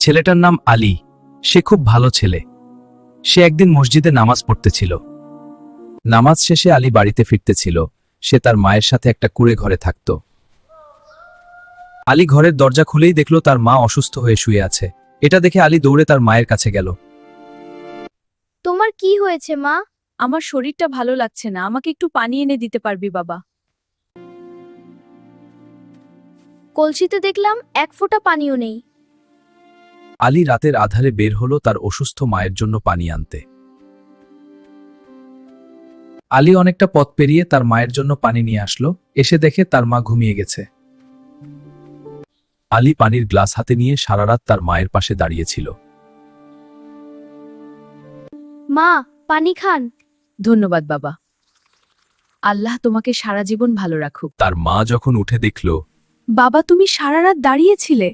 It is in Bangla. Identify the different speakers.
Speaker 1: ছেলেটার নাম আলী। সে খুব ভালো ছেলে। সে একদিন মসজিদে নামাজ পড়তেছিল। নামাজ শেষে আলী বাড়িতে ফিরতেছিল। সে তার মায়ের সাথে একটা কুঁড়ে ঘরে থাকত। আলী ঘরের দরজা খুলেই দেখল তার মা অসুস্থ হয়ে শুয়ে আছে। এটা দেখে আলী দৌড়ে তার মায়ের কাছে গেল।
Speaker 2: তোমার কি হয়েছে মা?
Speaker 3: আমার শরীরটা ভালো লাগছে না, আমাকে একটু পানি এনে দিতে পারবি বাবা?
Speaker 2: কলসিতে দেখলাম এক ফোঁটা পানিও নেই।
Speaker 1: আলী রাতের আধারে বের হলো তার অসুস্থ মায়ের জন্য পানি আনতে। আলী অনেকটা পথ পেরিয়ে তার মায়ের জন্য পানি নিয়ে আসলো। এসে দেখে তার মা ঘুমিয়ে গেছে। আলী পানির গ্লাস হাতে নিয়ে সারা রাত তার মায়ের পাশে দাঁড়িয়েছিল।
Speaker 2: মা, পানি খান।
Speaker 3: ধন্যবাদ বাবা। আল্লাহ তোমাকে সারা জীবন ভালো রাখুক।
Speaker 1: তার মা যখন উঠে দেখল,
Speaker 3: বাবা, তুমি সারা রাত দাঁড়িয়েছিলে?